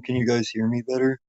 Can you guys hear me better?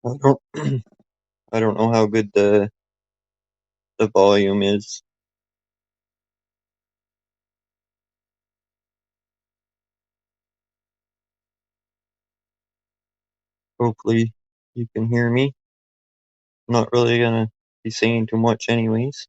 I don't I don't know how good the volume is. Hopefully you can hear me. I'm not really gonna be saying too much anyways.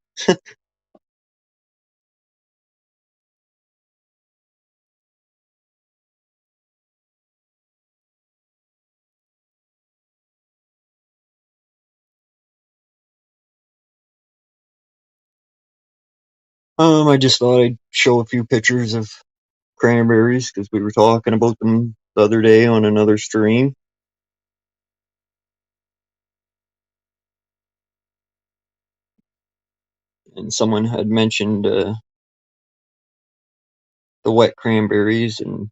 I just thought I'd show a few pictures of cranberries because we were talking about them the other day on another stream. And someone had mentioned the wet cranberries, and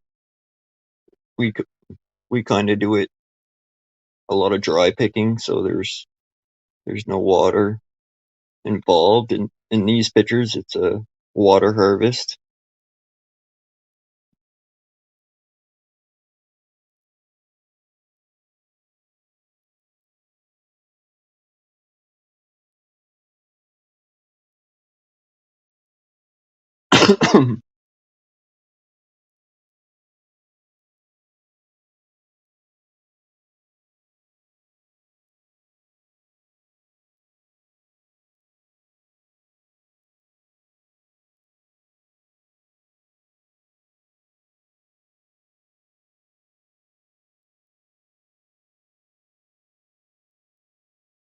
we we kind of do it a lot of dry picking, so there's no water involved. In these pictures, it's a water harvest.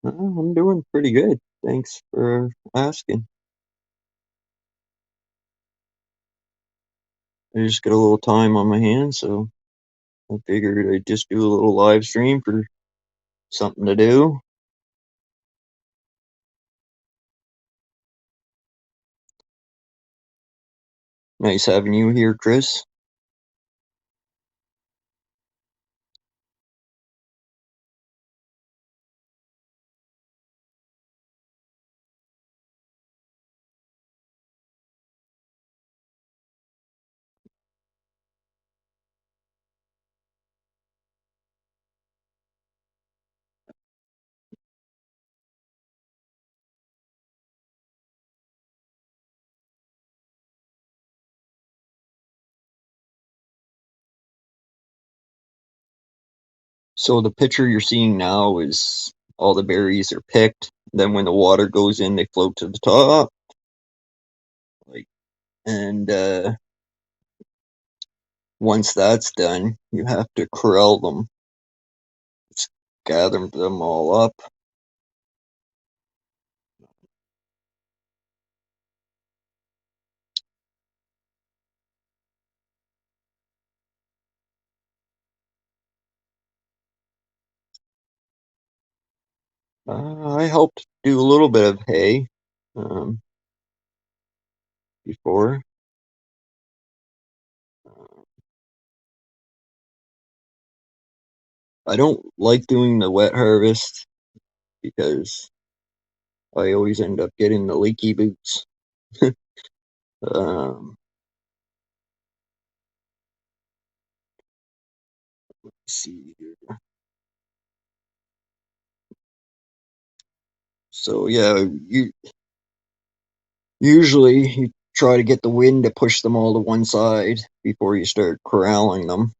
I'm doing pretty good. Thanks for asking. I just got a little time on my hands, so I figured I'd just do a little live stream for something to do. Nice having you here, Chris. So the picture you're seeing now is all the berries are picked. Then when the water goes in, they float to the top. Like, and once that's done, you have to corral them. Just gather them all up. I helped do a little bit of hay before. I don't like doing the wet harvest because I always end up getting the leaky boots. Um, let's see here. So yeah, usually you try to get the wind to push them all to one side before you start corralling them,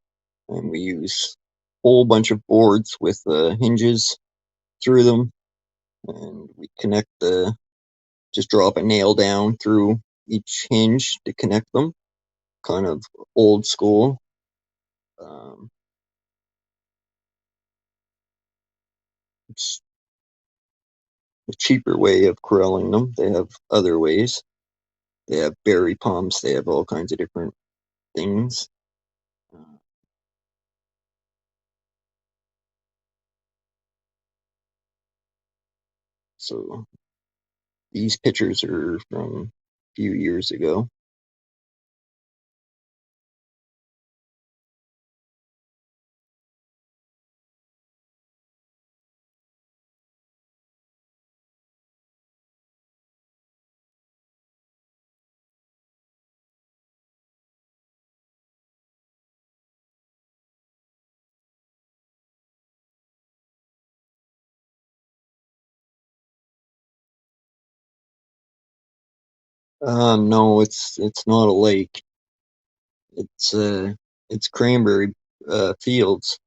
and we use a whole bunch of boards with hinges through them, and we connect just drop a nail down through each hinge to connect them, kind of old school. Um, it's a cheaper way of corralling them. They have other ways. They have berry pumps. They have all kinds of different things. Uh, so these pictures are from a few years ago. No, it's not a lake. It's it's cranberry fields.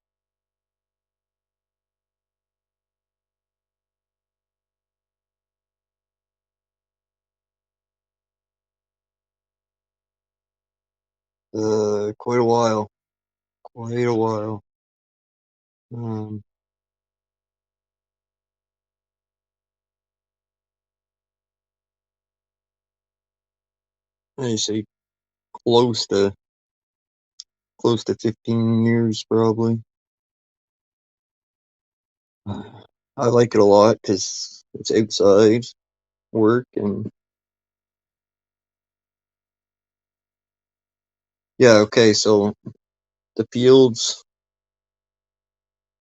Quite a while. Quite a while. Um, I say close to 15 years probably. I like it a lot because it's outside work, and yeah, okay, so the fields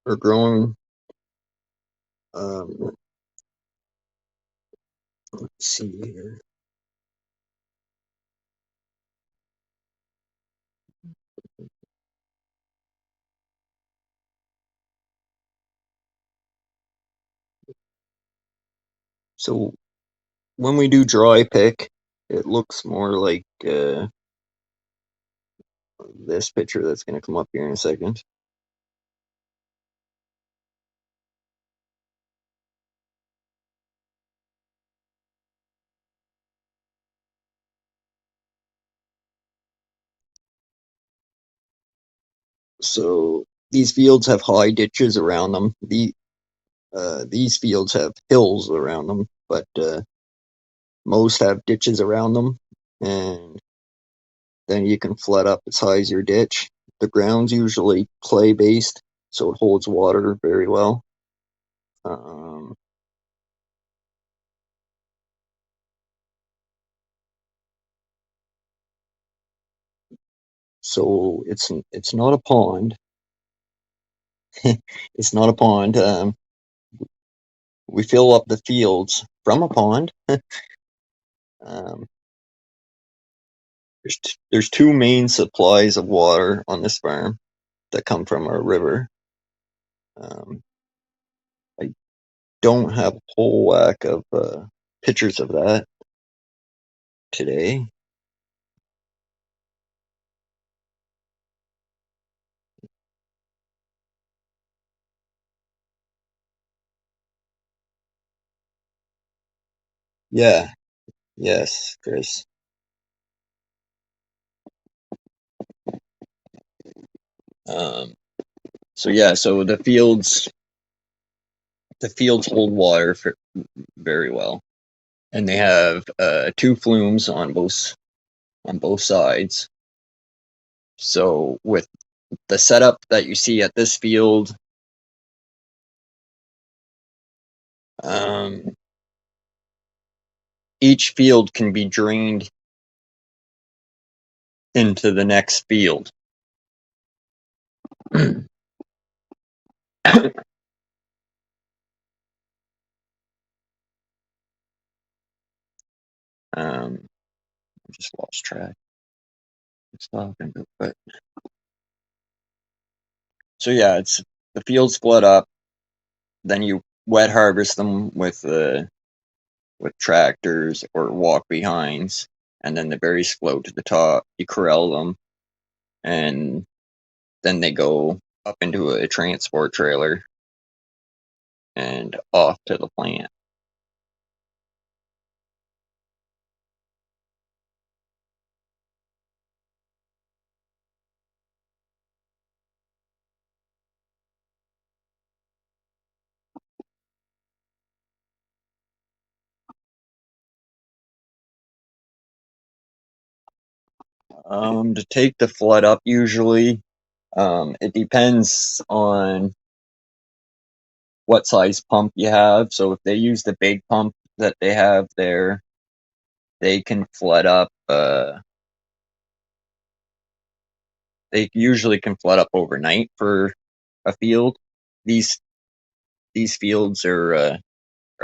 are growing. Let's see here. So when we do dry pick, it looks more like this picture that's going to come up here in a second. So these fields have high ditches around them. These fields have hills around them, but most have ditches around them, and then you can flood up as high as your ditch. The ground's usually clay based, so it holds water very well. Um, so it's not a pond. It's not a pond. We fill up the fields from a pond. Um, there's two main supplies of water on this farm that come from our river. Um, I don't have a whole whack of pictures of that today. Yeah, yes, Chris. Um, so yeah, so the fields hold water for very well, and they have two flumes on both sides. So with the setup that you see at this field, Um, each field can be drained into the next field. I just lost track. It's talking about, but so yeah, it's the fields split up. Then you wet harvest them with tractors or walk behinds, and then the berries float to the top. You corral them, and then they go up into a transport trailer and off to the plant. To take the flood up, usually, it depends on what size pump you have. So if they use the big pump that they have there, they can flood up. They usually can flood up overnight for a field. These these fields are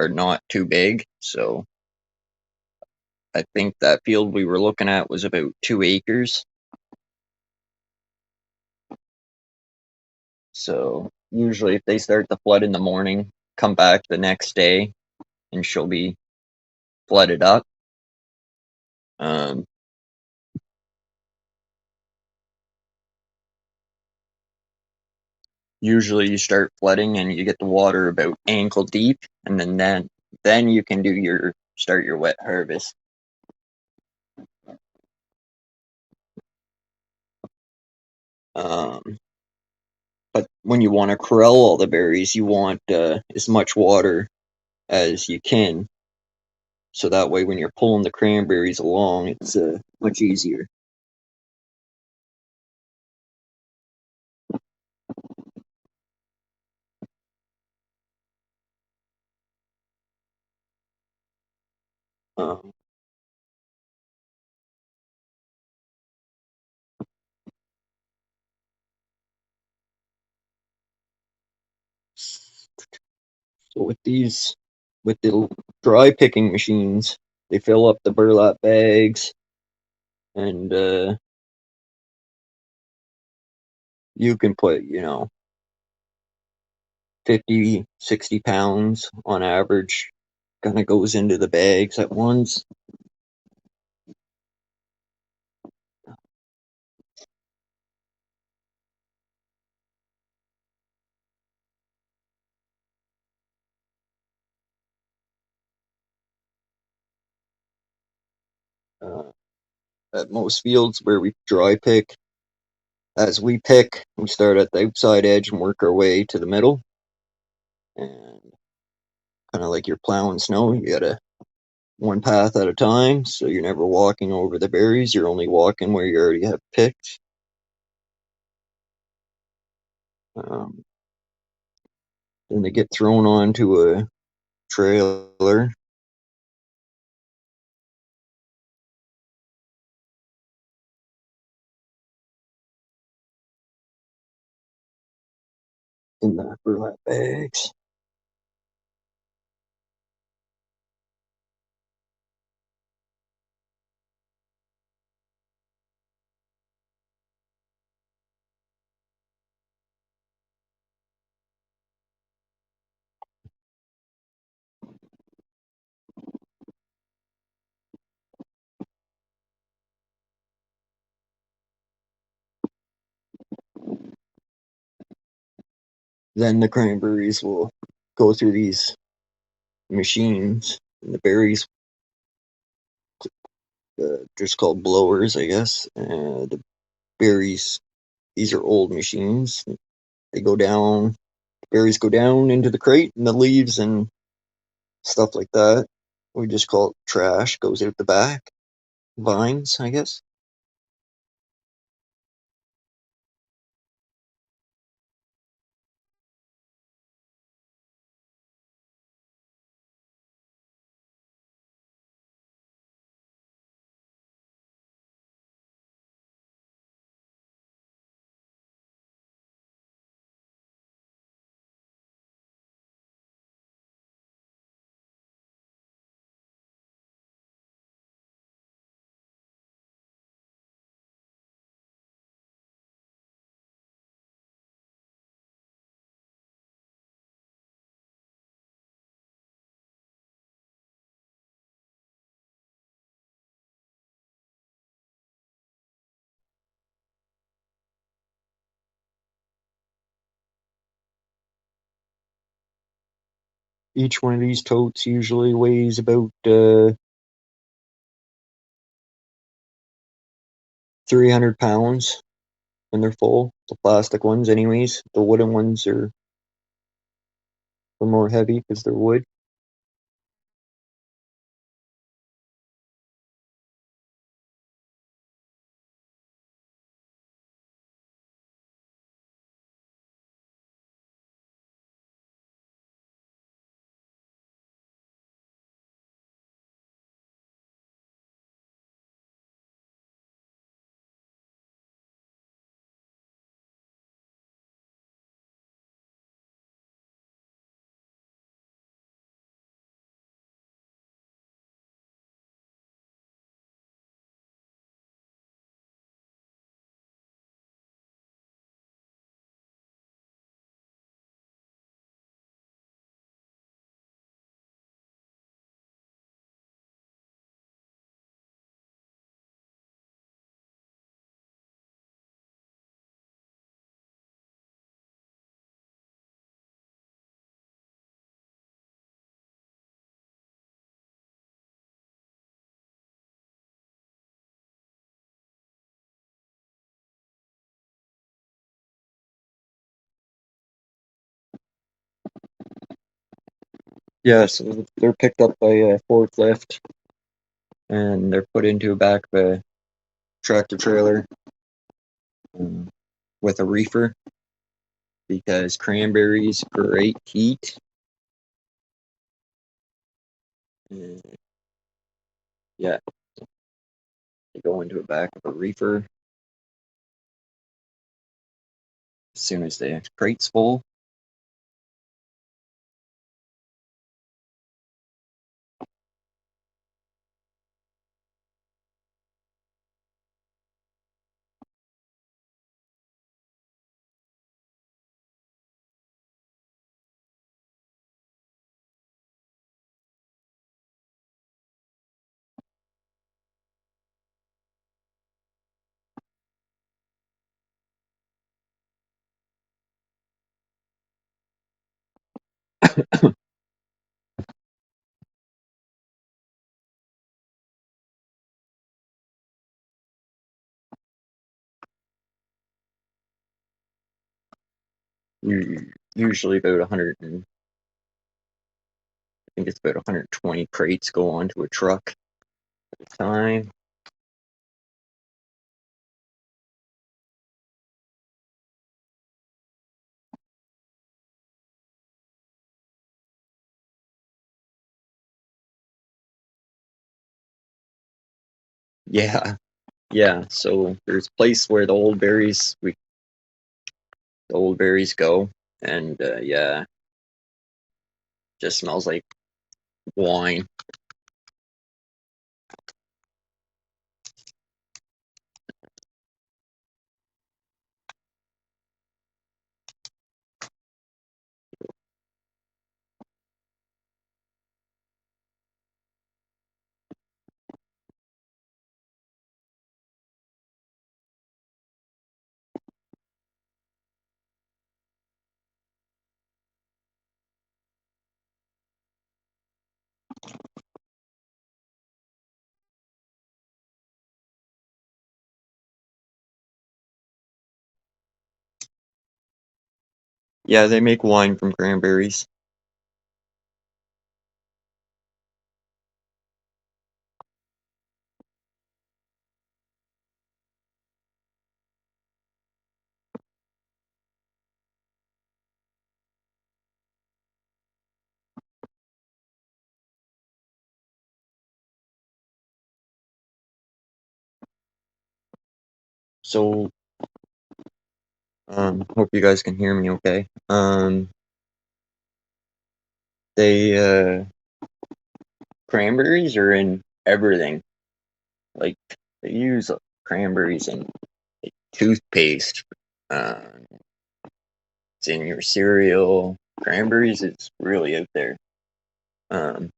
not too big, so I think that field we were looking at was about 2 acres. So usually, if they start the flood in the morning, come back the next day, and she'll be flooded up. Um, Usually, you start flooding and you get the water about ankle deep, and then you can start your wet harvest. Um, but when you want to corral all the berries, you want as much water as you can, so that way when you're pulling the cranberries along, it's much easier. Um, so with the dry picking machines, they fill up the burlap bags, and you can put 50, 60 pounds on average kind of goes into the bags at once. Uh, at most fields where we dry pick, as we pick, we start at the outside edge and work our way to the middle. And kind of like you're plowing snow, you gotta one path at a time, so you're never walking over the berries, you're only walking where you already have picked. Um, then they get thrown onto a trailer. In the burlap bags. Then the cranberries will go through these machines, and the berries, just called blowers, I guess. The berries, these are old machines. They go down, berries go down into the crate, and the leaves and stuff like that, we just call it trash, goes out the back. Vines, I guess. Each one of these totes usually weighs about 300 pounds when they're full. The plastic ones, anyways. The wooden ones are more heavy because they're wood. Yeah, so they're picked up by a forklift and they're put into the back of a tractor trailer um, with a reefer because cranberries great heat. And yeah, they go into the back of a reefer as soon as the crate's full. Usually about 100 and I think it's about 120 crates go onto a truck at a time. Yeah, yeah. So there's a place where the old berries go, and yeah, just smells like wine. Yeah, they make wine from cranberries. So, hope you guys can hear me okay. They cranberries are in everything. Like they use cranberries in like, toothpaste. Uh, it's in your cereal. Cranberries is really out there. Um,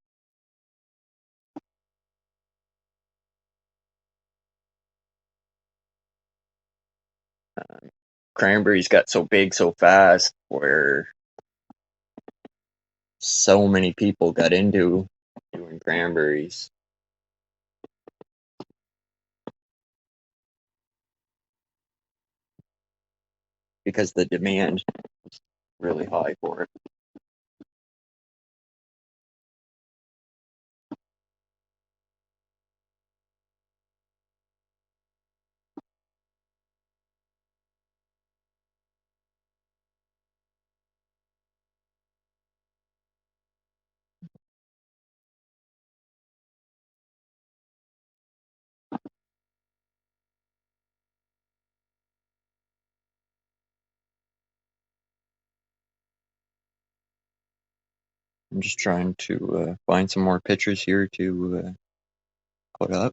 cranberries got so big so fast where so many people got into doing cranberries because the demand was really high for it. I'm just trying to find some more pictures here to put up.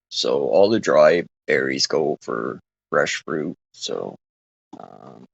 So all the dry berries go for fresh fruit. So um,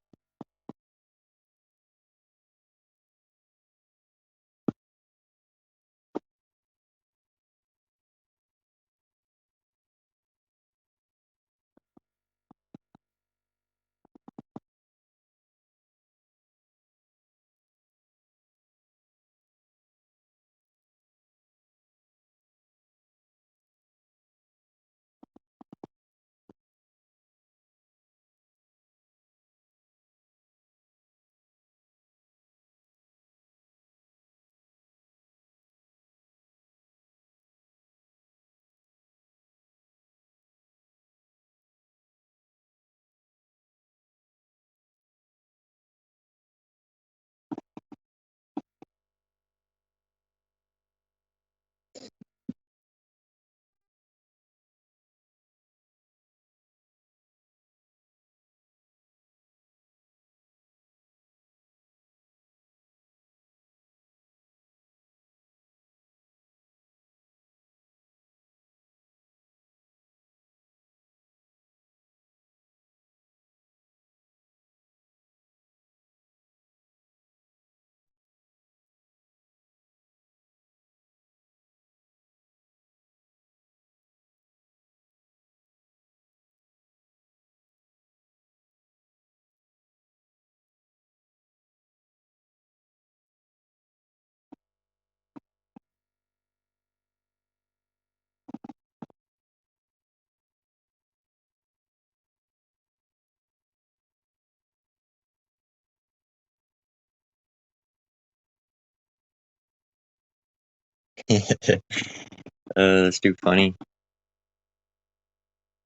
that's too funny.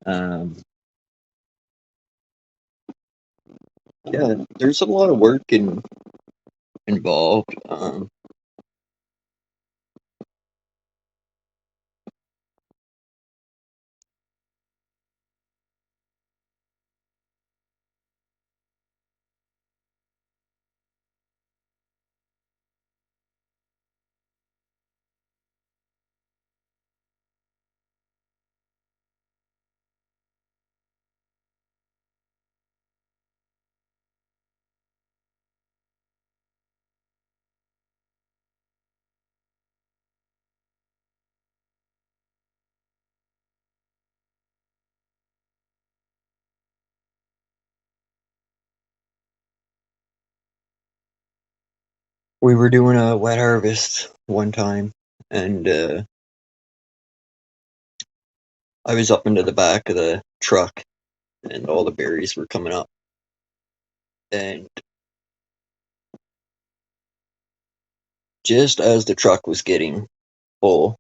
Um, yeah, there's a lot of work involved. We were doing a wet harvest one time, and I was up into the back of the truck, and all the berries were coming up. And just as the truck was getting full,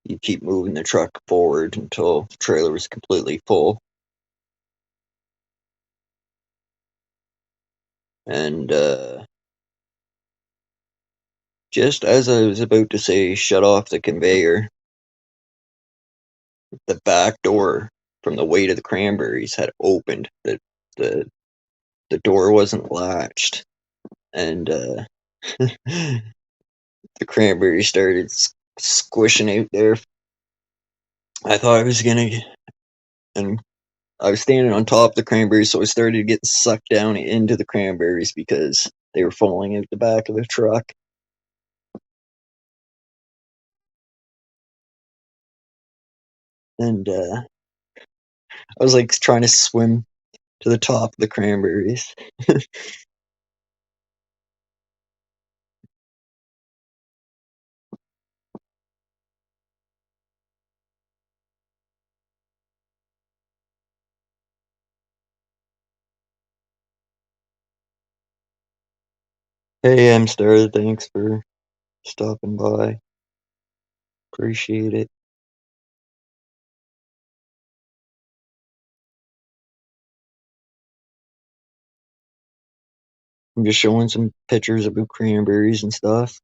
you keep moving the truck forward until the trailer was completely full. And just as I was about to say shut off the conveyor, the back door from the weight of the cranberries had opened. The the door wasn't latched, and the cranberries started squishing out there. I thought I was gonna, and I was standing on top of the cranberries, so I started getting sucked down into the cranberries because they were falling out the back of the truck. and I was like trying to swim to the top of the cranberries. Hey, Amstar, thanks for stopping by. Appreciate it. I'm just showing some pictures of cranberries and stuff.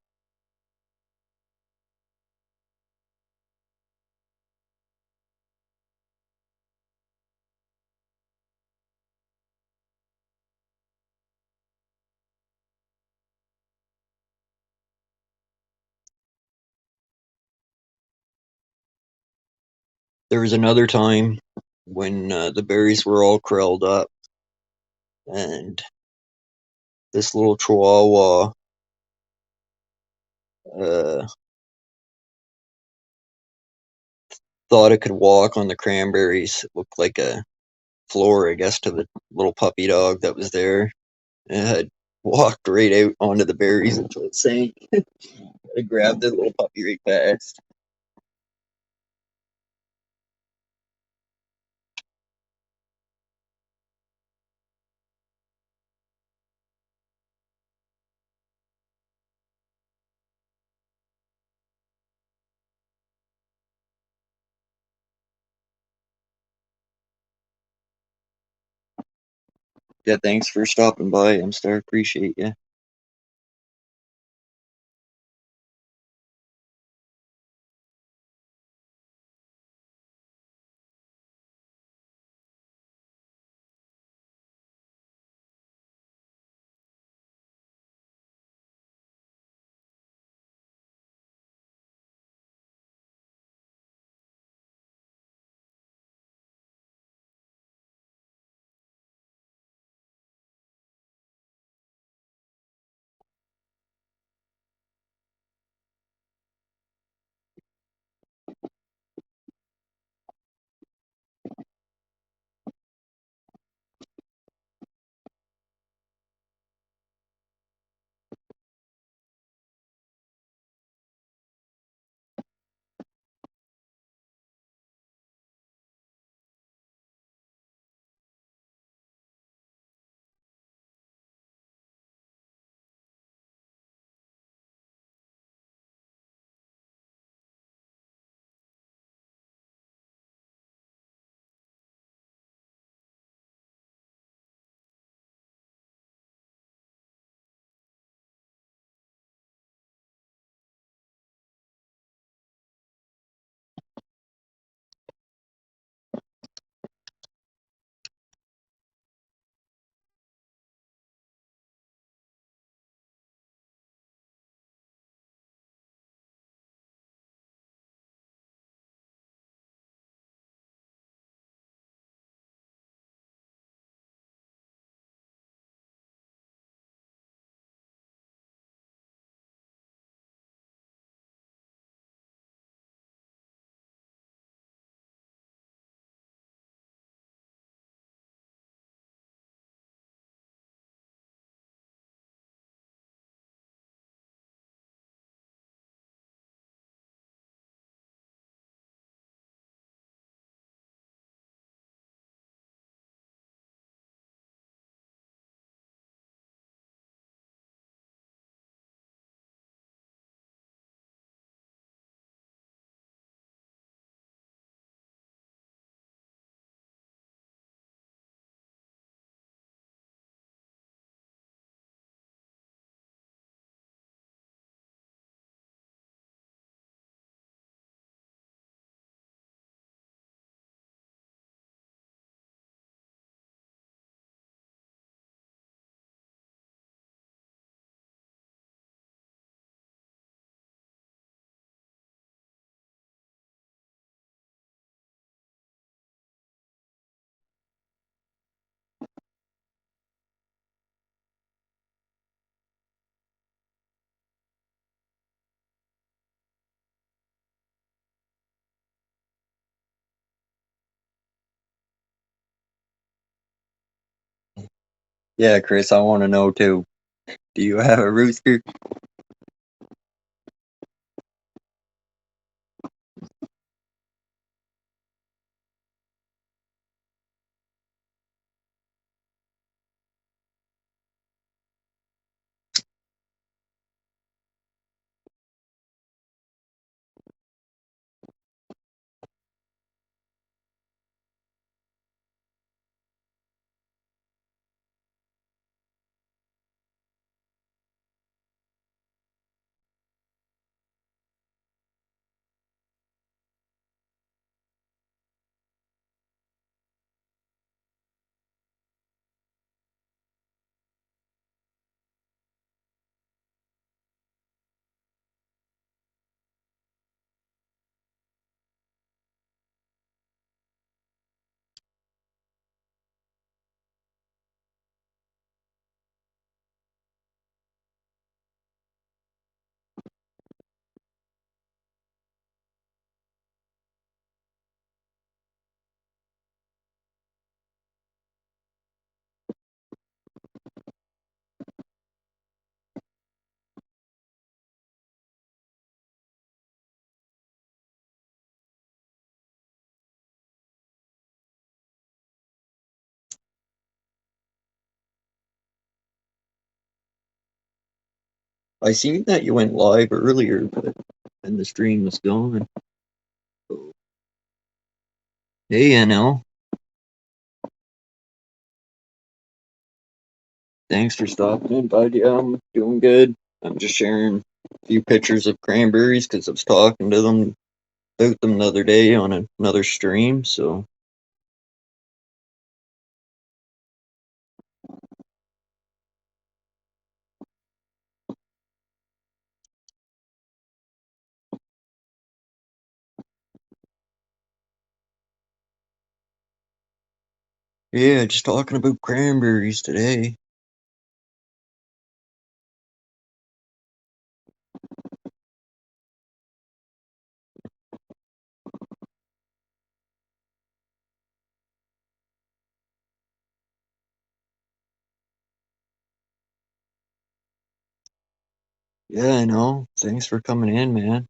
There was another time when the berries were all curled up, and this little chihuahua uh, thought it could walk on the cranberries. It looked like a floor, I guess, to the little puppy dog that was there. It had walked right out onto the berries until it sank. I grabbed the little puppy right fast. Yeah, thanks for stopping by, Amstar. Appreciate you. Yeah, Chris, I want to know too. Do you have a rooster? I seen that you went live earlier, but then the stream was gone. So, hey, NL, thanks for stopping in, bud. Yeah, I'm doing good. I'm just sharing a few pictures of cranberries because I was talking to them about them the other day on another stream. So, yeah, just talking about cranberries today. Yeah, I know. Thanks for coming in, man.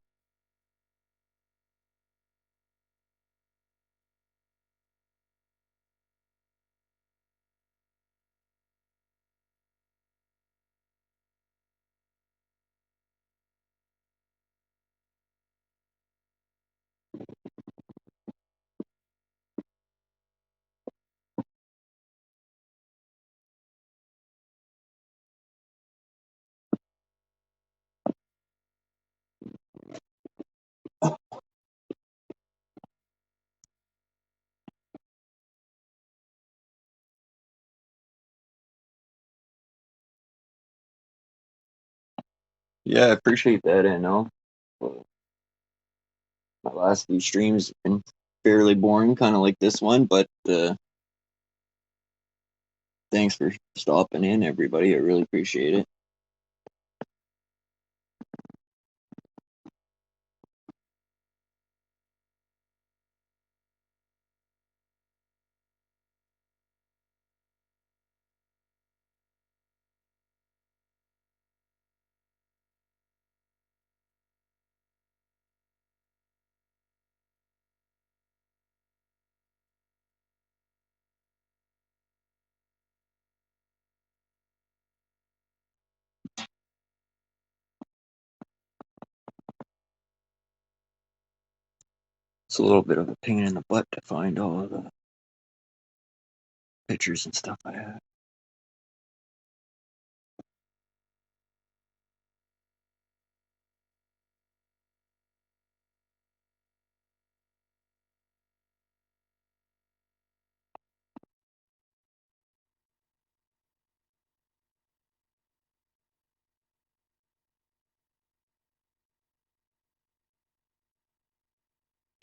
Yeah, I appreciate that, NL. Well, my last few streams have been fairly boring, kind of like this one, but thanks for stopping in, everybody. I really appreciate it. It's a little bit of a pain in the butt to find all of the pictures and stuff I have.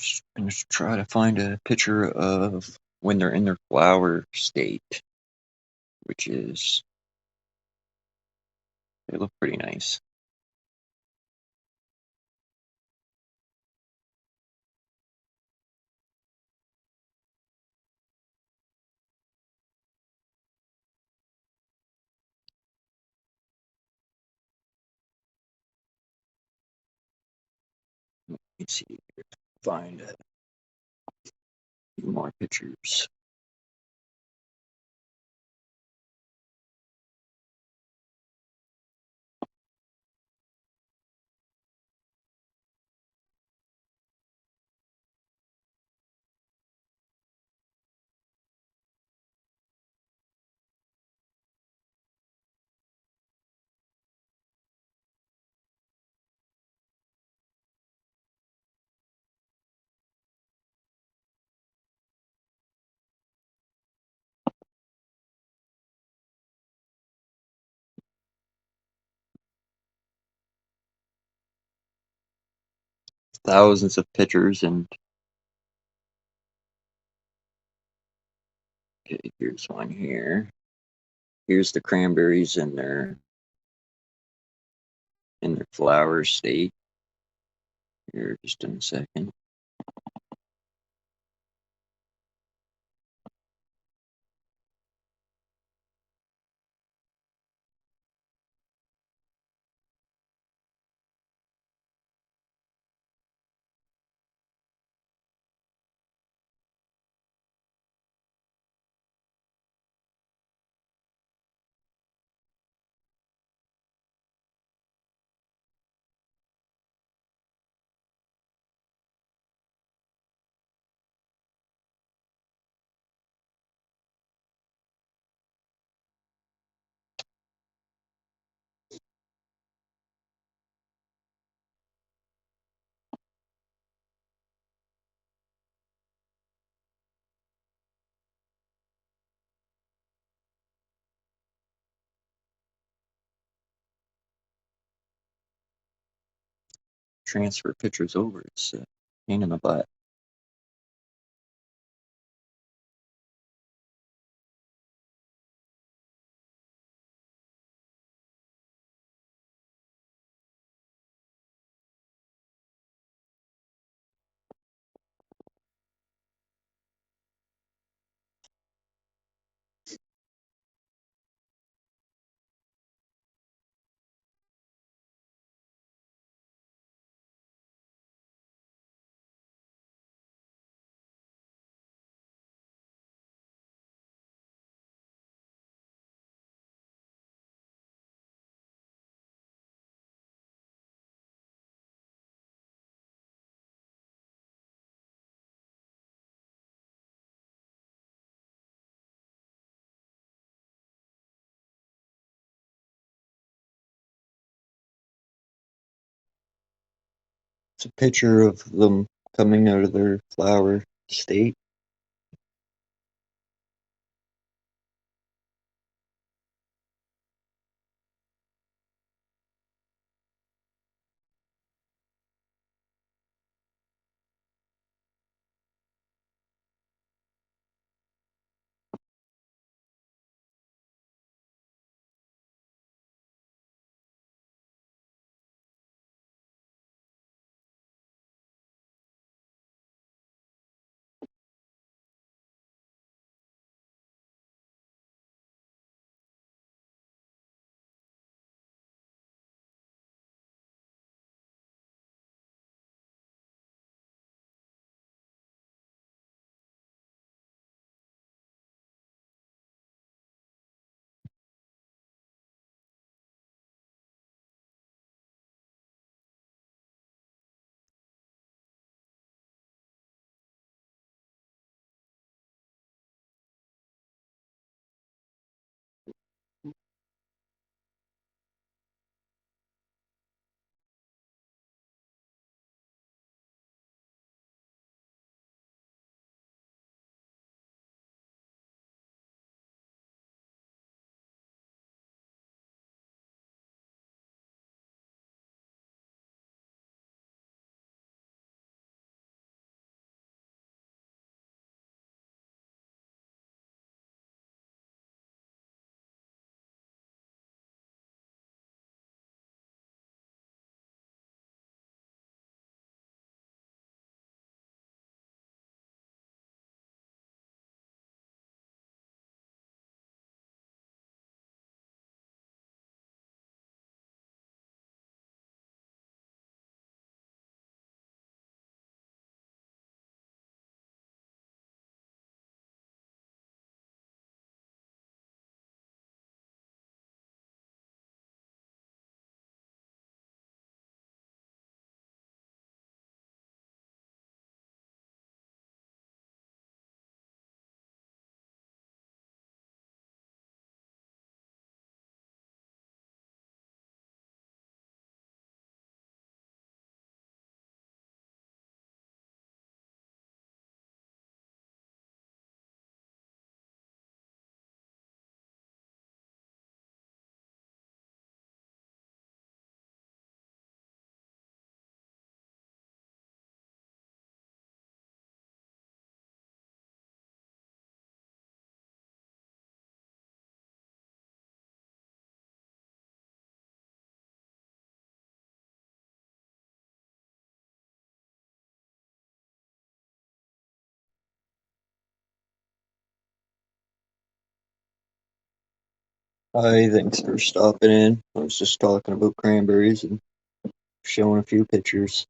Just gonna try to find a picture of when they're in their flower state, which is, they look pretty nice. Let's see, find a few more pictures. Thousands of pictures, and okay, here's one here. Here's the cranberries in their flower state. Here, just in a second. Transfer pictures over. It's a pain in the butt. It's a picture of them coming out of their flower state. Hi, thanks for stopping in. I was just talking about cranberries and showing a few pictures.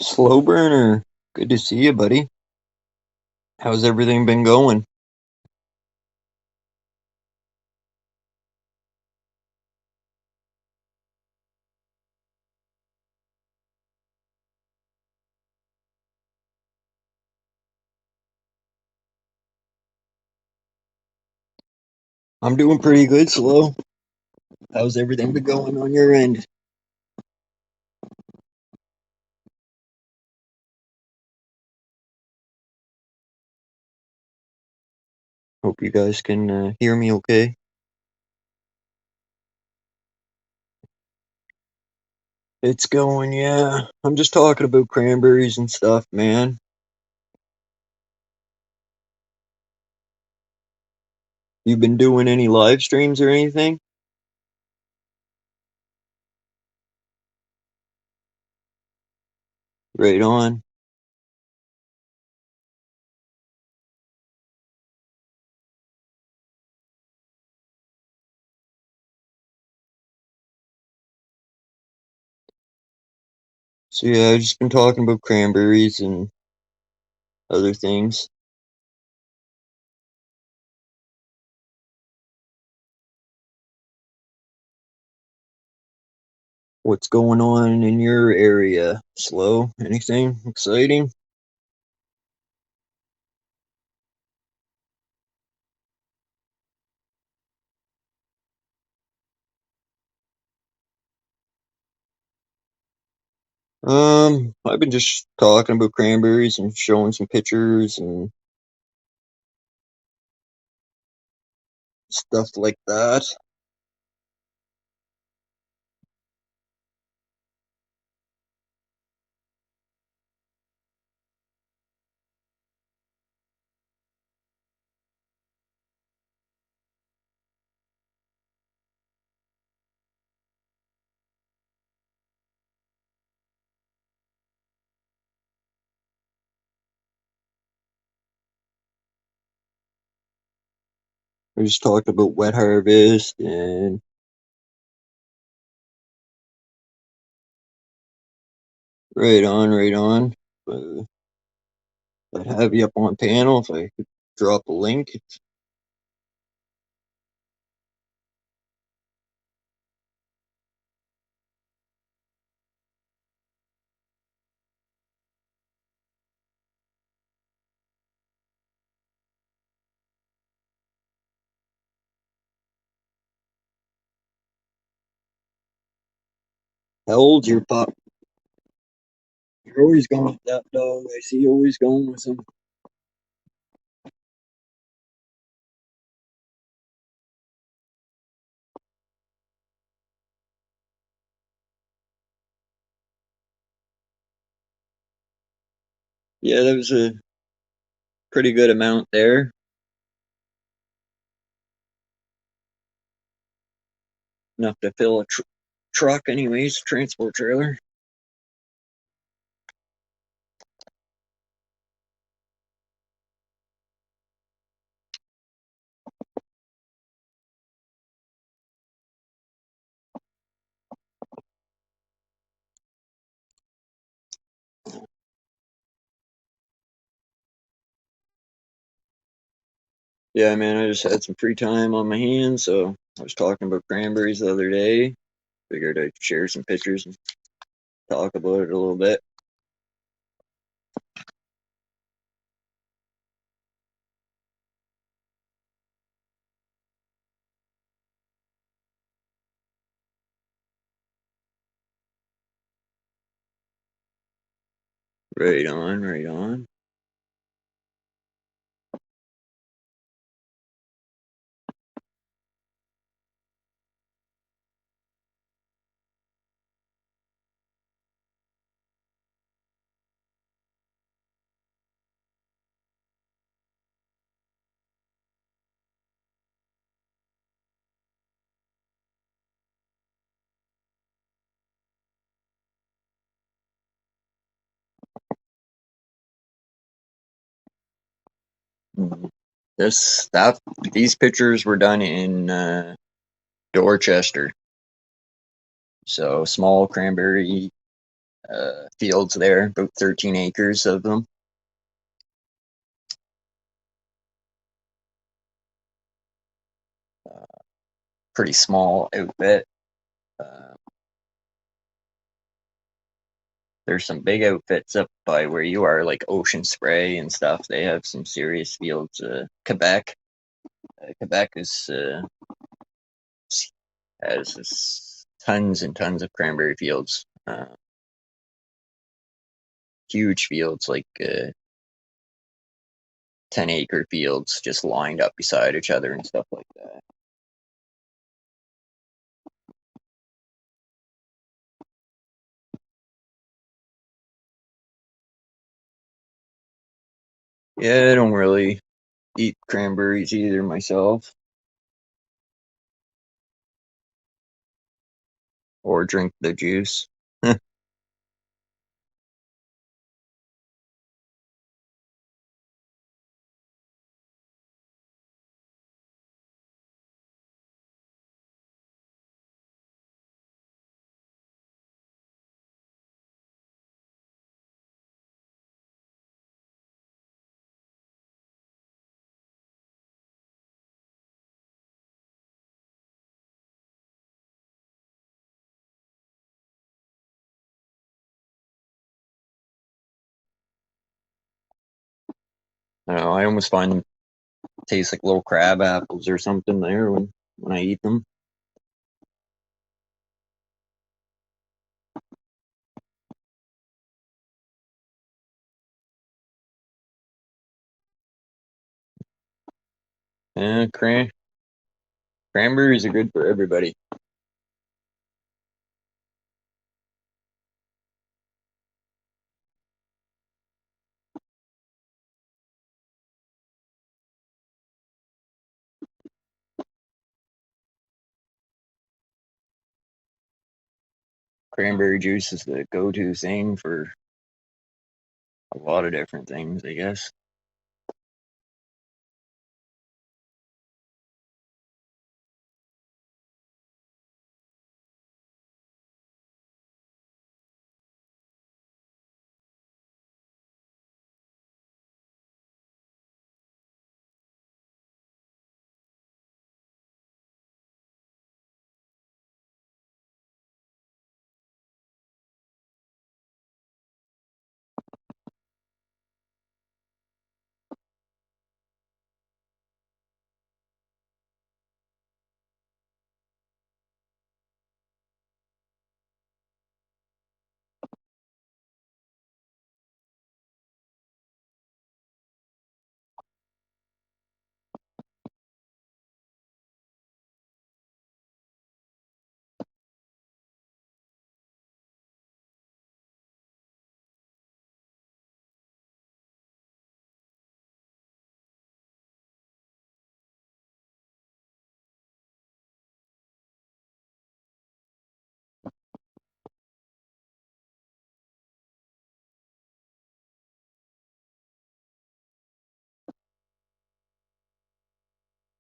Slow burner, good to see you, buddy. How's everything been going? I'm doing pretty good, Slow. How's everything been going on your end? Hope you guys can hear me okay. It's going, yeah. I'm just talking about cranberries and stuff, man. You been doing any live streams or anything? Right on. So yeah, I've just been talking about cranberries and other things. What's going on in your area? Slow? Anything exciting? I've been just talking about cranberries and showing some pictures and stuff like that. We just talked about wet harvest and right on, right on. Uh, I'd have you up on panel if I could drop a link. It How old's your pup? You're always going with that dog. I see you always going with him. Yeah, that was a pretty good amount there. Enough to fill a truck anyways, transport trailer. Yeah, man, I just had some free time on my hands, so I was talking about cranberries the other day. Figured I'd share some pictures and talk about it a little bit. Right on, right on. This stuff, these pictures were done in Dorchester, so small cranberry fields there, about 13 acres of them. Pretty small outfit. Uh, there's some big outfits up by where you are, like Ocean Spray and stuff. They have some serious fields. Quebec, Quebec has tons and tons of cranberry fields. Huge fields, like 10-acre fields, just lined up beside each other and stuff like that. Yeah, I don't really eat cranberries either myself, or drink the juice. I don't know, I almost find them taste like little crab apples or something there when I eat them. Yeah, cranberries are good for everybody. Cranberry juice is the go-to thing for a lot of different things, I guess.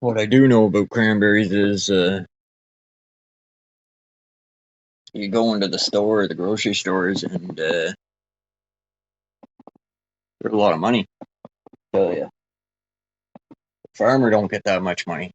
What I do know about cranberries is you go into the store, the grocery stores, and they're a lot of money. I tell you, the farmer don't get that much money.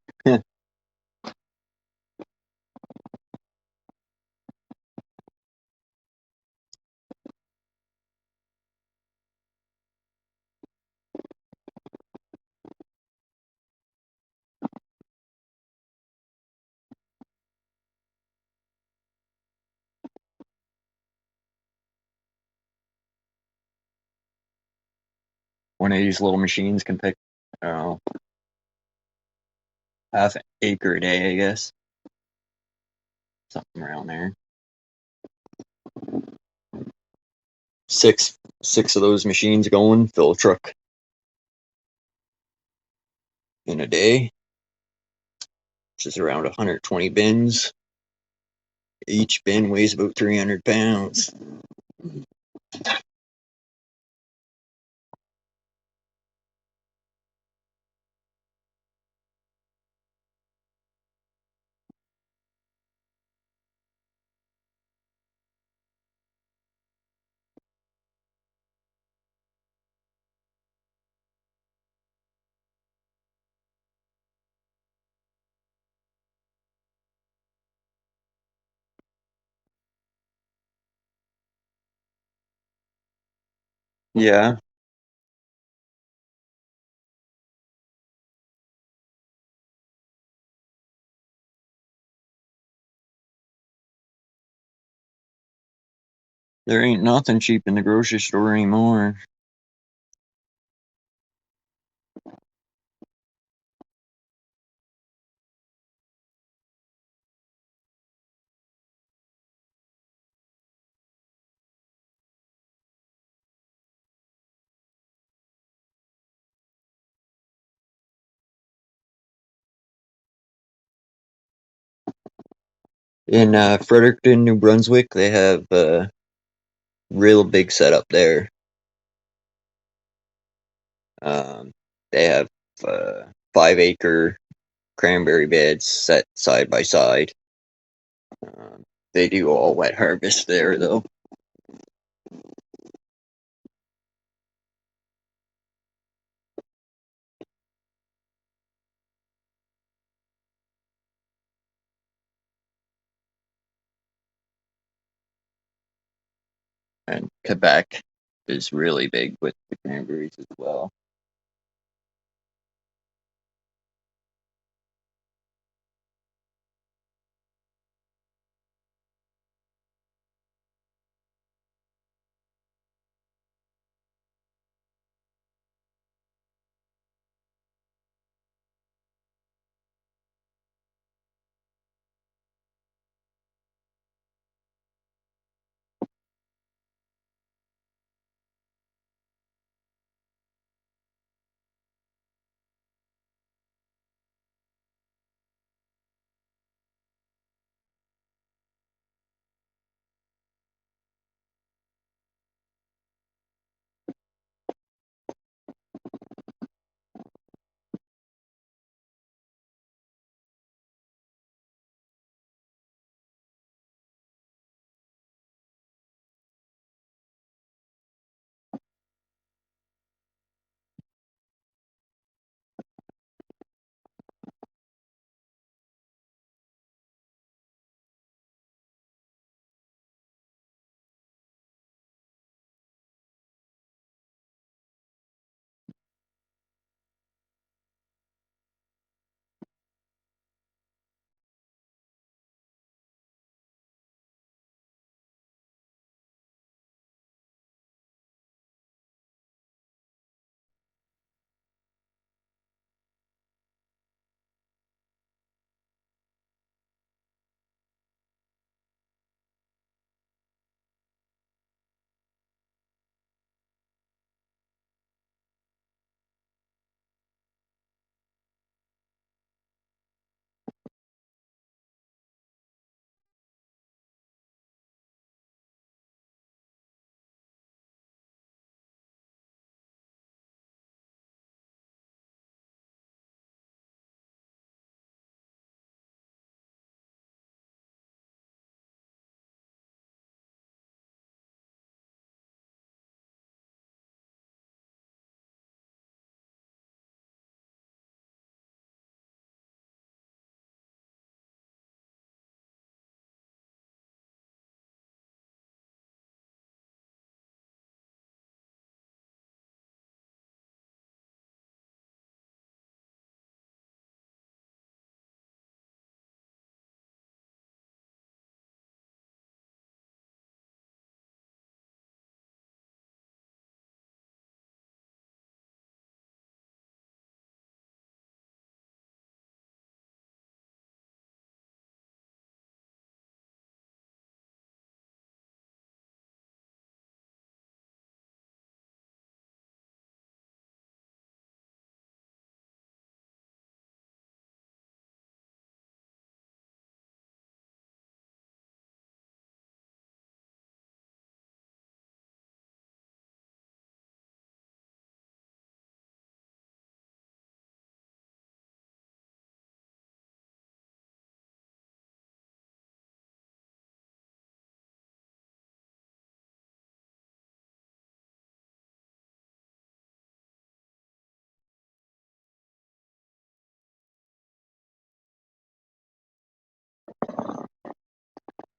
One of these little machines can pick, I don't know, half an acre a day, I guess, something around there. Six of those machines going, fill a truck in a day, which is around 120 bins. Each bin weighs about 300 pounds. Yeah, there ain't nothing cheap in the grocery store anymore. In Fredericton, New Brunswick, they have a real big setup there. Um, they have 5 acre cranberry beds set side by side. Um, they do all wet harvest there, though. And Quebec is really big with the cranberries as well.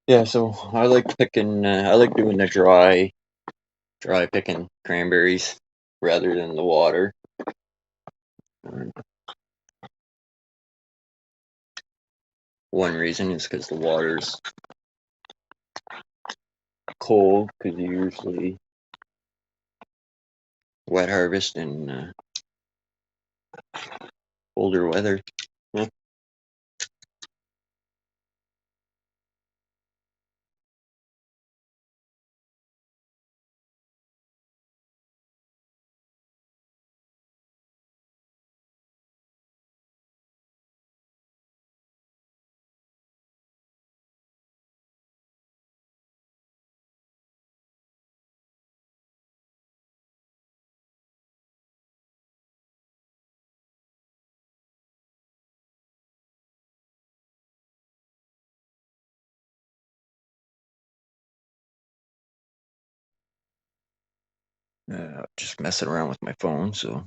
Yeah, so I like picking. I like doing the dry picking cranberries rather than the water. Uh, One reason is because the water's cold. Because you usually wet harvest in colder weather. Yeah. Just messing around with my phone. So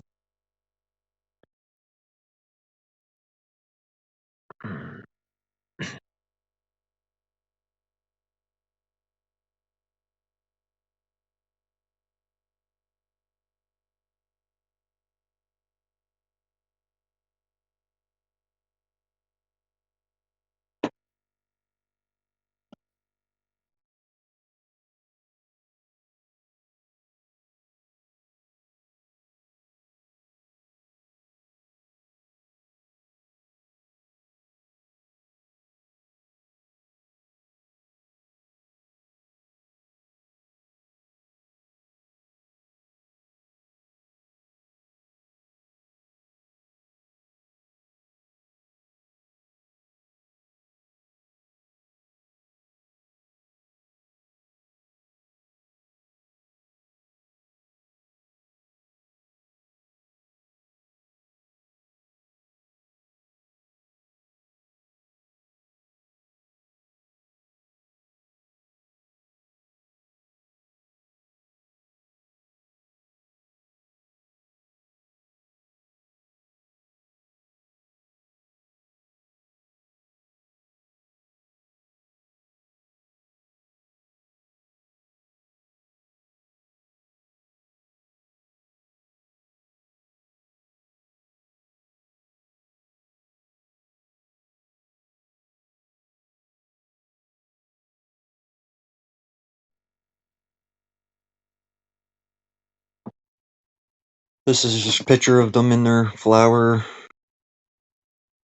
this is just a picture of them in their flower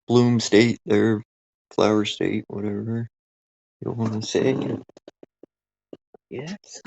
bloom state, their flower state, whatever you want to say. Yes.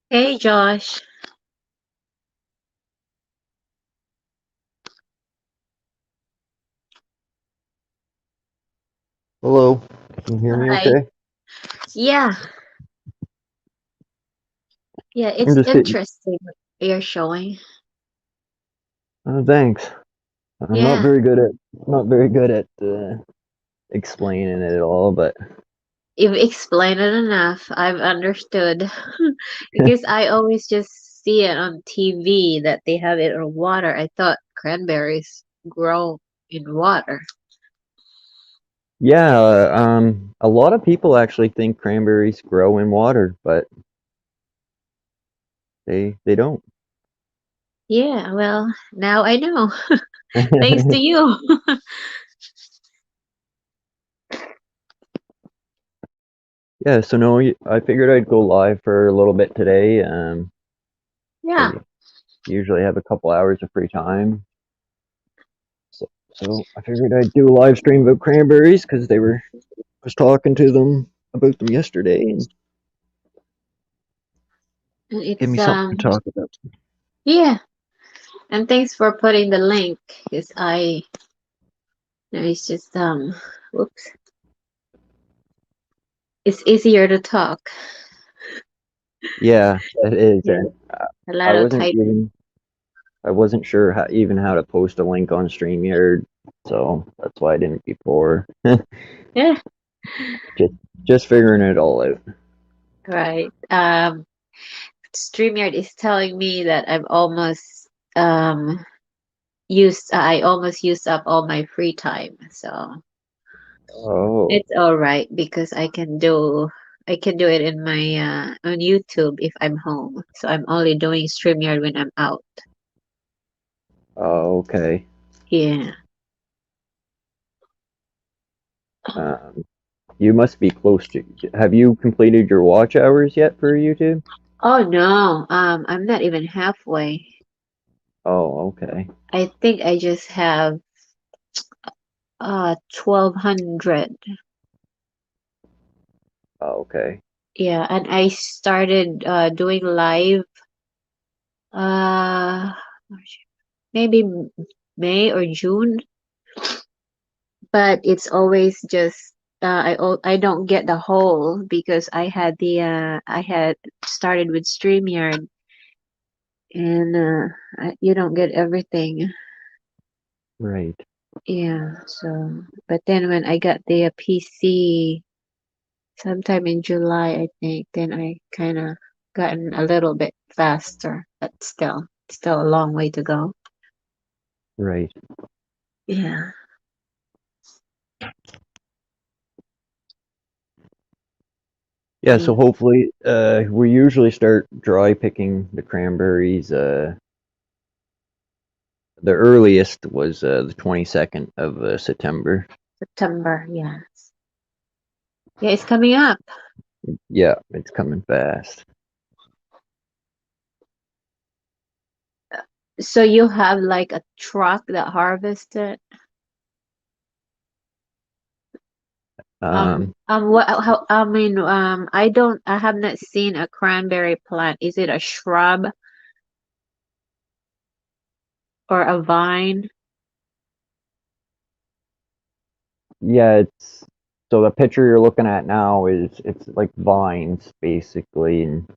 Hey Josh. Hello, can you hear me Hi. okay? Yeah, yeah, I'm it's just hitting. interesting what you're showing. Thanks. I'm not Yeah, very good at explaining it at all, but you've explained it enough. I've understood. Because I always just see it on TV that they have it in water. I thought cranberries grow in water. yeah, a lot of people actually think cranberries grow in water, but they don't. Yeah, well, now I know. Thanks to you. Yeah, so no, I figured I'd go live for a little bit today. Yeah. I usually have a couple hours of free time, so I figured I'd do a live stream about cranberries because I was talking to them about them yesterday and And give me it's something to talk about. yeah. And thanks for putting the link because it's just whoops. It's easier to talk. Yeah, it is, Yeah. and A I lot of wasn't typing. even I wasn't sure even how to post a link on StreamYard, so that's why I didn't before. Yeah, just just figuring it all out. right. StreamYard is telling me that um I almost used up all my free time. So Oh, it's all right because I can do it in my on YouTube if I'm home. So I'm only doing StreamYard when I'm out. okay. Yeah. Um, you must be close to. Have you completed your watch hours yet for YouTube? Oh no, I'm not even halfway. Oh, okay. I think I just have 1200. Oh, okay. Yeah, and I started doing live uh maybe May or June, but it's always just I don't get the whole because I had started with StreamYard and you don't get everything. Right. Yeah, so but then when I got the PC sometime in July, I think, then I kind of gotten a little bit faster, but still a long way to go. Right. Yeah. Yeah, Yeah. so hopefully, we usually start dry picking the cranberries. The earliest was the 22nd of September. September, yes. Yeah, it's coming up. Yeah, it's coming fast. So you have like a truck that harvests it. Um, What, how, I have not seen a cranberry plant. Is it a shrub or a vine? yeah, it's so the picture you're looking at now is it's like vines basically, and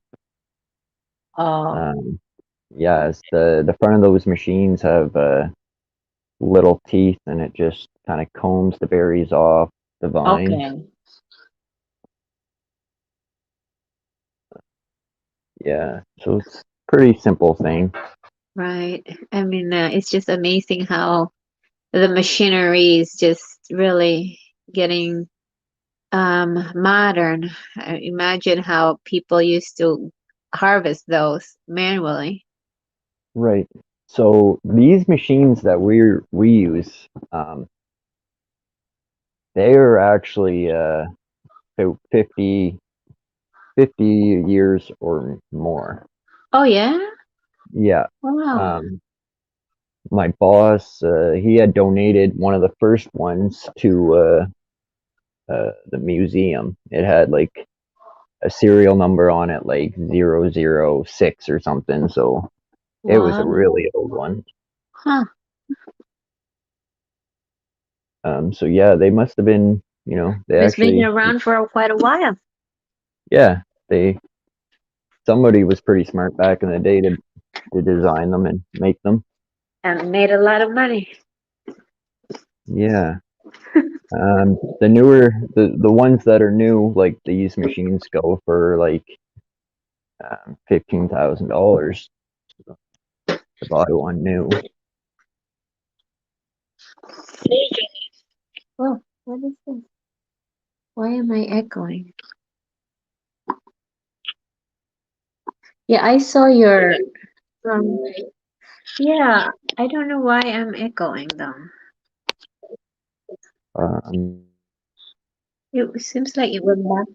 Oh, um, yes, the front of those machines have little teeth, and it just kind of combs the berries off the vines. okay. Yeah, so it's pretty simple thing. Right. I mean, it's just amazing how the machinery is just really getting modern. Imagine how people used to harvest those manually. Right. So these machines that we use, they are actually about 50 years or more. Oh yeah? Yeah. Wow. Um, my boss, he had donated one of the first ones the museum. It had like a serial number on it, like 006 or something. So it was a Wow. really old one. Huh. So yeah, they must have been, they It's been actually, around for quite a while yeah, they somebody was pretty smart back in the day to design them and make them. and made a lot of money. Yeah. The newer, the ones that are new, like these machines go for like $15,000 to buy one new. Oh, what is this? Why am I echoing? Yeah, I saw your um yeah, I don't know why I'm echoing though. Um, It seems like it went back.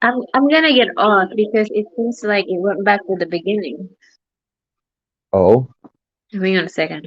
I'm gonna get off because it seems like it went back to the beginning. oh, Hang on a second.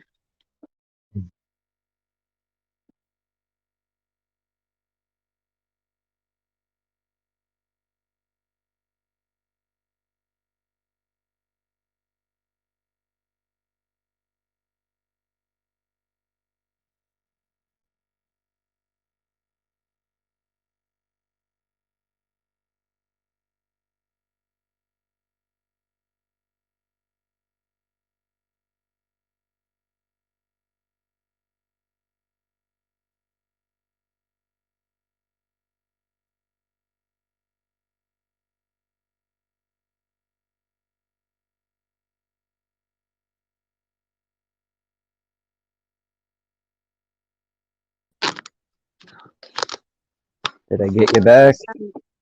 did I get you back?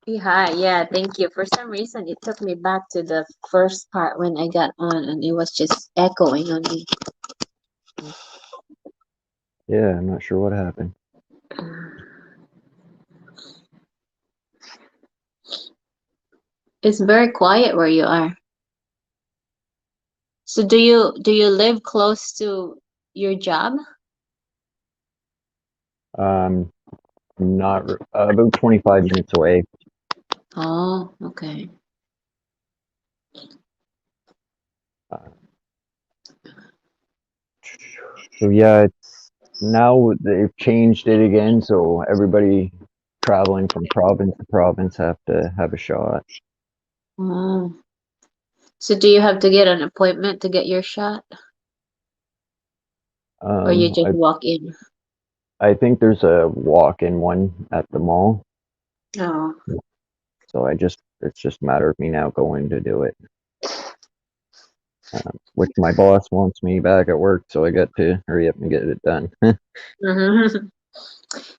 Yeah, thank you. For some reason, it took me back to the first part when I got on, and it was just echoing on me. Yeah, I'm not sure what happened. It's very quiet where you are. So do you live close to your job? Um, not about 25 minutes away. Oh, okay. Uh, so yeah, it's now they've changed it again, so everybody traveling from province to province have to have a shot. Oh. So do you have to get an appointment to get your shot, or you Um, just I walk in? I think there's a walk-in one at the mall, Oh. so it's just a matter of me now going to do it. Which my boss wants me back at work, so I got to hurry up and get it done. Mhm.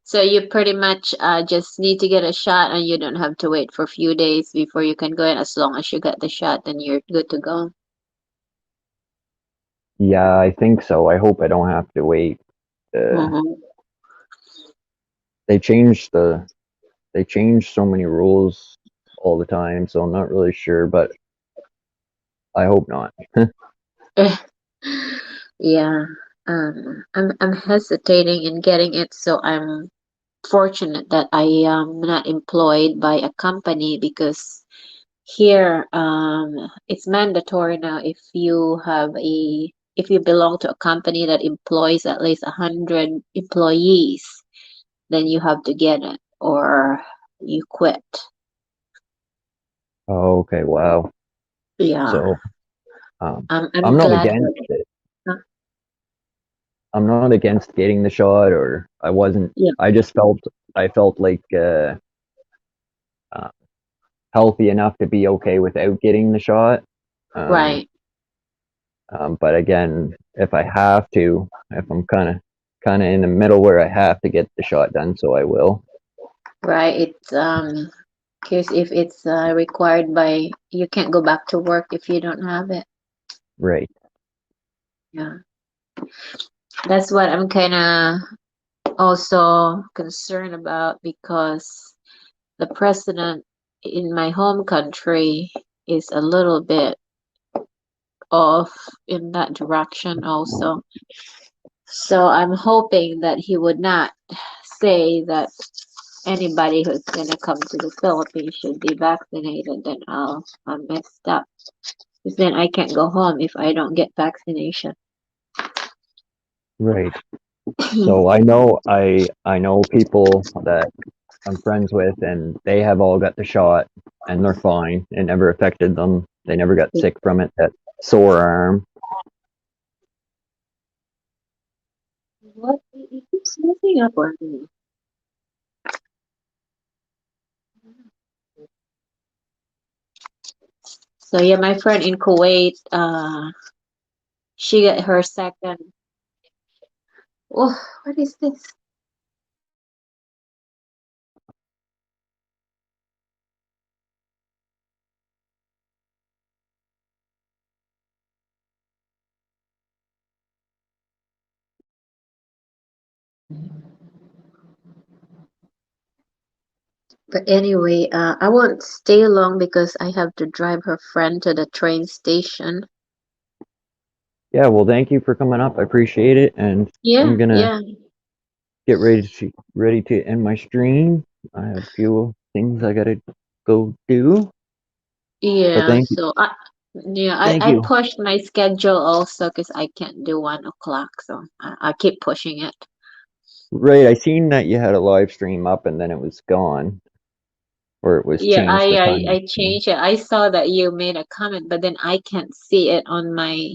So you pretty much just need to get a shot, and you don't have to wait for a few days before you can go in. As long as you get the shot, then you're good to go. Yeah, I think so. I hope I don't have to wait. Uh, Mm-hmm. they changed they change so many rules all the time, so I'm not really sure, but I hope not. Yeah. I'm hesitating in getting it, so I'm fortunate that I am not employed by a company because here it's mandatory now if you belong to a company that employs at least 100 employees, then you have to get it or you quit. Oh, okay, wow. Yeah. So, um, I'm I'm not glad against that it. uh, I'm not against getting the shot, or I wasn't. yeah, I just I felt like uh, healthy enough to be okay without getting the shot. Um, right. but again, if I have to, if I'm kind of in the middle where I have to get the shot done, so I will. Right. It's cause if it's required by you can't go back to work if you don't have it. Right. Yeah. That's what I'm kinda also concerned about because the president in my home country is a little bit off in that direction also. So I'm hoping that he would not say that anybody who's gonna come to the Philippines should be vaccinated. Then I'm messed up. Because then I can't go home if I don't get vaccination. Right. So I know people that I'm friends with, and they have all got the shot, and they're fine. It never affected them. They never got sick from it. That sore arm. What? It keeps messing up on me. So yeah, my friend in Kuwait, she got her second. Oh, what is this? But anyway, I won't stay long because I have to drive her friend to the train station. Yeah. Well, thank you for coming up. I appreciate it, and Yeah, I'm gonna yeah, get ready to end my stream. I have a few things I gotta go do. But yeah. thank you. So Thank I you. pushed my schedule also because I can't do 1 o'clock. So I keep pushing it. Right. I seen that you had a live stream up, and then it was gone, or it was Yeah, changed the time. I changed it. I saw that you made a comment, but then I can't see it on my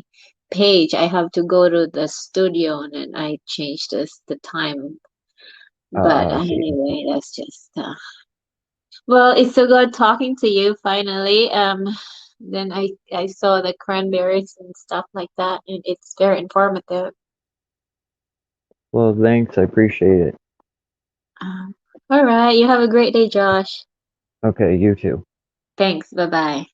page. I have to go to the studio and then I changed the time. But I see. anyway, that's just well, it's so good talking to you finally. Then I saw the cranberries and stuff like that, and it's very informative. Well, thanks. I appreciate it. All right, you have a great day, Josh. Okay, you too. Thanks. Bye bye.